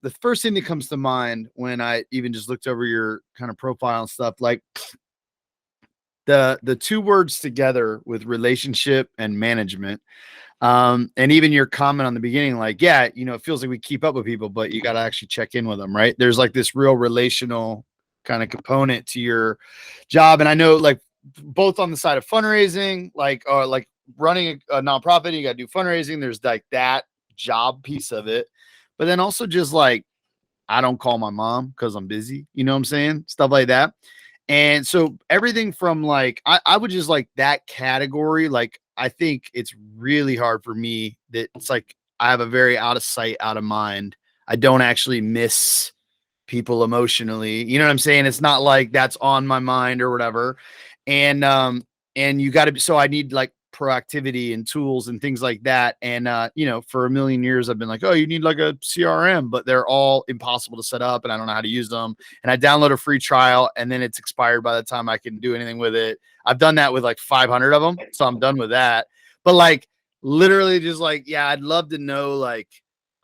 the first thing that comes to mind when I even just looked over your kind of profile and stuff, like the two words together with relationship and management. And even your comment on the beginning, like, yeah, you know, it feels like we keep up with people, but you got to actually check in with them, right? There's like this real relational kind of component to your job. And I know, like, both on the side of fundraising, like, or like running a nonprofit, you got to do fundraising. There's like that job piece of it. But then also just like, I don't call my mom because I'm busy. You know what I'm saying? Stuff like that. And so everything from like, I would just like that category. Like, I think it's really hard for me that it's like I have a very out of sight, out of mind. I don't actually miss people emotionally. You know what I'm saying? It's not like that's on my mind or whatever. And you got to be, so I need like proactivity and tools and things like that. And you know, for a million years I've been like, oh, you need like a CRM, but they're all impossible to set up and I don't know how to use them. And I download a free trial and then it's expired by the time I can do anything with it. I've done that with like 500 of them, so I'm done with that. But like literally just like, yeah, I'd love to know, like,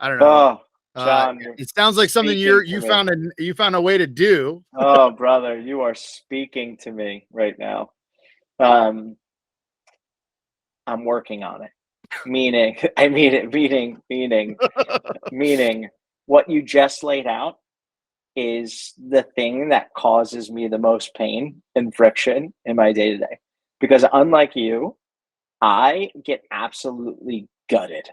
I don't know. Oh, John, you're It sounds like something speaking to you me. found a way to do. Oh, brother, you are speaking to me right now. Um, I'm working on it. Meaning, I mean it, meaning what you just laid out is the thing that causes me the most pain and friction in my day to day. Because unlike you, I get absolutely gutted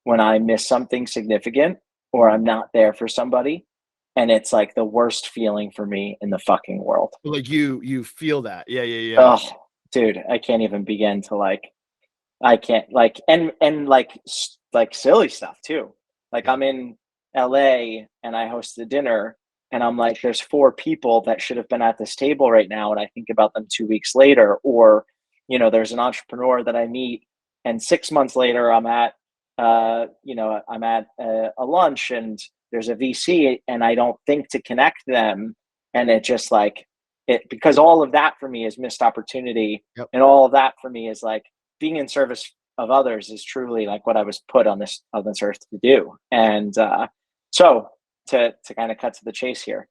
when I miss something significant or I'm not there for somebody. And it's like the worst feeling for me in the fucking world. Like you feel that. Yeah, yeah, yeah. Oh, dude, I can't even begin to like, I can't like, and like silly stuff too. Like Yeah. I'm in LA and I hosted a dinner and I'm like, there's four people that should have been at this table right now. And I think about them 2 weeks later, or, you know, there's an entrepreneur that I meet and 6 months later I'm at a lunch and there's a VC and I don't think to connect them. And it just like it, because all of that for me is missed opportunity. Yep. And all of that for me is like being in service of others is truly like what I was put on this earth to do. And so to kind of cut to the chase here,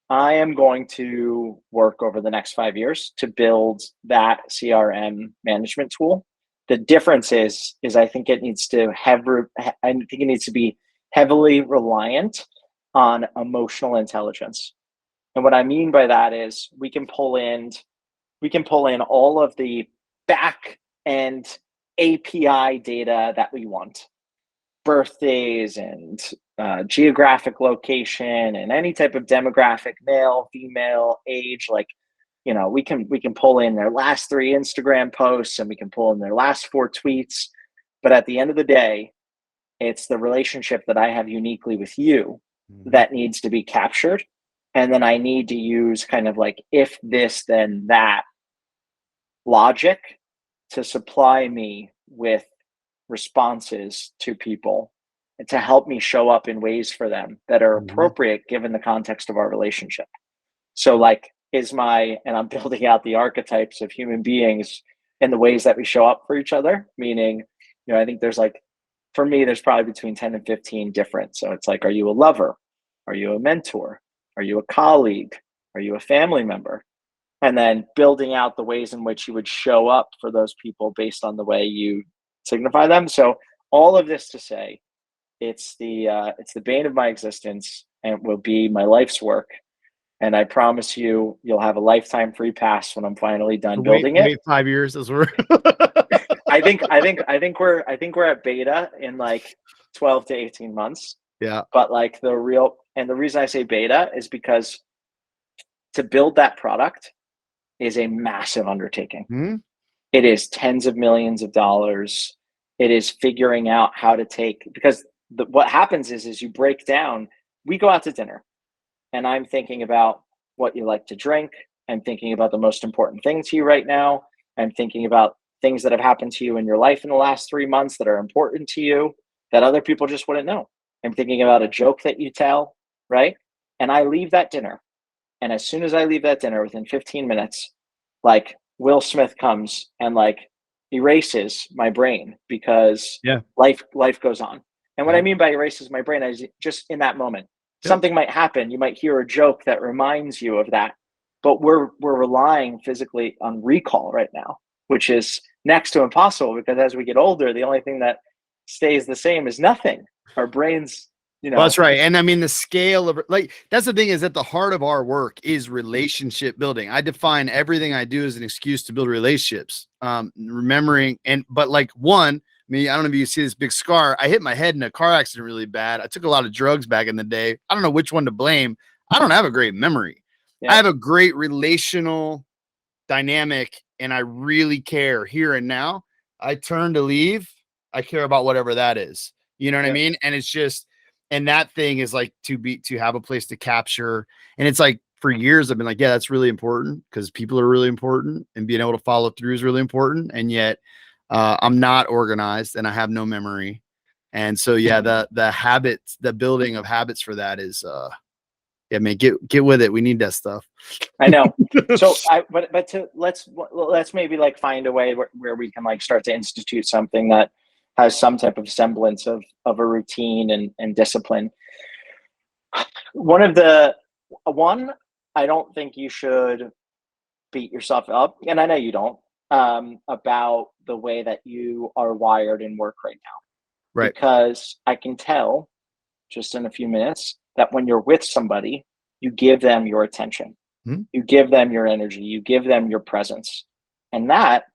I am going to work over the next 5 years to build that CRM management tool. The difference is I think it needs to be heavily reliant on emotional intelligence. And what I mean by that is we can pull in all of the back end API data that we want, birthdays and geographic location and any type of demographic, male, female, age. Like, you know, we can pull in their last 3 Instagram posts and we can pull in their last 4 tweets. But at the end of the day, it's the relationship that I have uniquely with you that needs to be captured. And then I need to use kind of like if this, then that logic to supply me with responses to people and to help me show up in ways for them that are appropriate given the context of our relationship. So like and I'm building out the archetypes of human beings in the ways that we show up for each other, meaning, you know, I think there's like, for me, there's probably between 10 and 15 different. So it's like, are you a lover? Are you a mentor? Are you a colleague? Are you a family member? And then building out the ways in which you would show up for those people based on the way you signify them. So all of this to say, it's the bane of my existence and it will be my life's work. And I promise you'll have a lifetime free pass when I'm finally done building it. Wait 5 years as we're I think we're at beta in like 12 to 18 months. Yeah. But like the reason I say beta is because to build that product is a massive undertaking. Mm-hmm. It is tens of millions of dollars. It is figuring out how to because what happens is you break down, we go out to dinner and I'm thinking about what you like to drink. I'm thinking about the most important thing to you right now. I'm thinking about things that have happened to you in your life in the last 3 months that are important to you that other people just wouldn't know. I'm thinking about a joke that you tell, right? And I leave that dinner. And as soon as I leave that dinner, within 15 minutes, like Will Smith comes and like erases my brain because life goes on. And what I mean by erases my brain is just in that moment, Something might happen. You might hear a joke that reminds you of that. But we're relying physically on recall right now, which is next to impossible, because as we get older, the only thing that stays the same is nothing. Our brains, Well, that's right. And I mean, the scale of, like, that's the thing, is at the heart of our work is relationship building. I define everything I do as an excuse to build relationships. Remembering, but like, I don't know if you see this big scar. I hit my head in a car accident really bad. I took a lot of drugs back in the day. I don't know which one to blame. I don't have a great memory. I have a great relational dynamic, and I really care here and now. I turn to leave. I care about whatever that is. You know what I mean? And it's just, and that thing is like to have a place to capture. And it's like, for years I've been like, yeah, that's really important, because people are really important, and being able to follow through is really important. And yet I'm not organized, and I have no memory. And so, yeah, the habits, the building of habits for that is, yeah, man, get with it. We need that stuff. I know. So let's maybe like find a way where we can like start to institute something that has some type of semblance of a routine and discipline. I don't think you should beat yourself up, and I know you don't, about the way that you are wired in work right now. Right. Because I can tell just in a few minutes that when you're with somebody, you give them your attention, you give them your energy, you give them your presence. And that,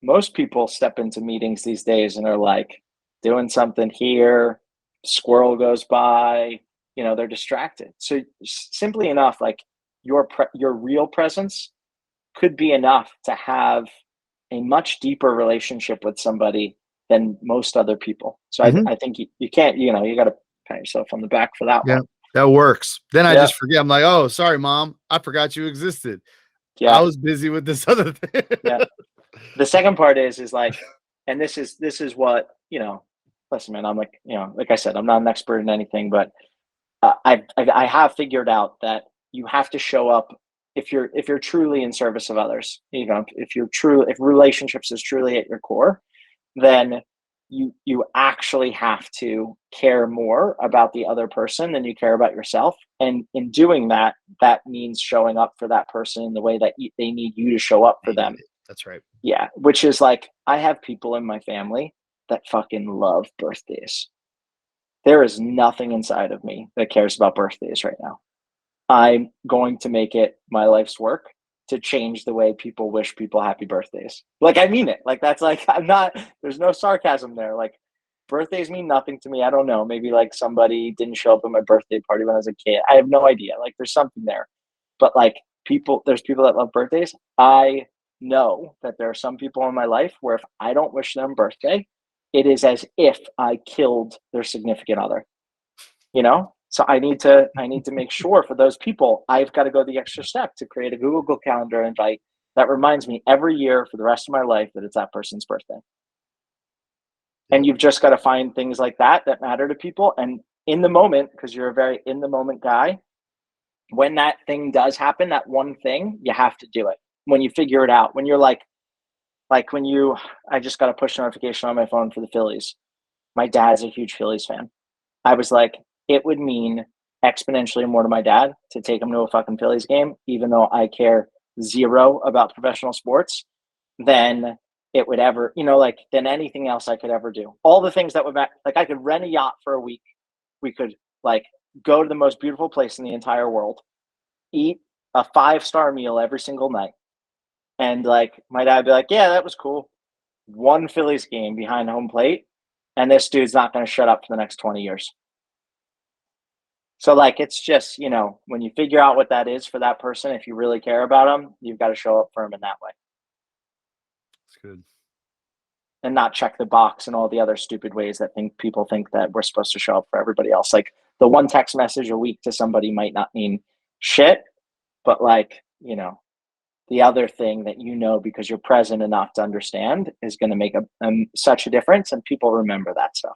most people step into meetings these days and are like doing something here, squirrel goes by, they're distracted. So simply enough, like your real presence could be enough to have a much deeper relationship with somebody than most other people. So I think you can't, you got to pat yourself on the back for that one. That works. Then I just forget. I'm like, oh, sorry, Mom, I forgot you existed. I was busy with this other thing. The second part is like, and this is what, listen, man, I'm like, like I said, I'm not an expert in anything, but I have figured out that you have to show up if you're truly in service of others. If relationships is truly at your core, then you actually have to care more about the other person than you care about yourself. And in doing that, that means showing up for that person in the way that they need you to show up for them. That's right. Yeah. Which is like, I have people in my family that fucking love birthdays. There is nothing inside of me that cares about birthdays right now. I'm going to make it my life's work to change the way people wish people happy birthdays. Like, I mean it. Like, that's like, there's no sarcasm there. Like, birthdays mean nothing to me. I don't know. Maybe like somebody didn't show up at my birthday party when I was a kid. I have no idea. Like, there's something there. But like, there's people that love birthdays. I know that there are some people in my life where if I don't wish them birthday, it is as if I killed their significant other. So I need to make sure for those people, I've got to go the extra step to create a Google Calendar invite that reminds me every year for the rest of my life that it's that person's birthday. And you've just got to find things like that matter to people. And in the moment, because you're a very in the moment guy, when that thing does happen, that one thing, you have to do it. When you figure it out, when you're like I just got a push notification on my phone for the Phillies. My dad's a huge Phillies fan. I was like, it would mean exponentially more to my dad to take him to a fucking Phillies game, even though I care zero about professional sports, than it would ever, than anything else I could ever do. All the things that would I could rent a yacht for a week. We could go to the most beautiful place in the entire world, eat a 5-star meal every single night. And my dad would be like, yeah, that was cool. One Phillies game behind home plate, and this dude's not going to shut up for the next 20 years. So it's just, when you figure out what that is for that person, if you really care about them, you've got to show up for them in that way. That's good. And not check the box and all the other stupid ways that people think that we're supposed to show up for everybody else. Like the one text message a week to somebody might not mean shit, but the other thing that because you're present enough to understand is going to make such a difference, and people remember that stuff.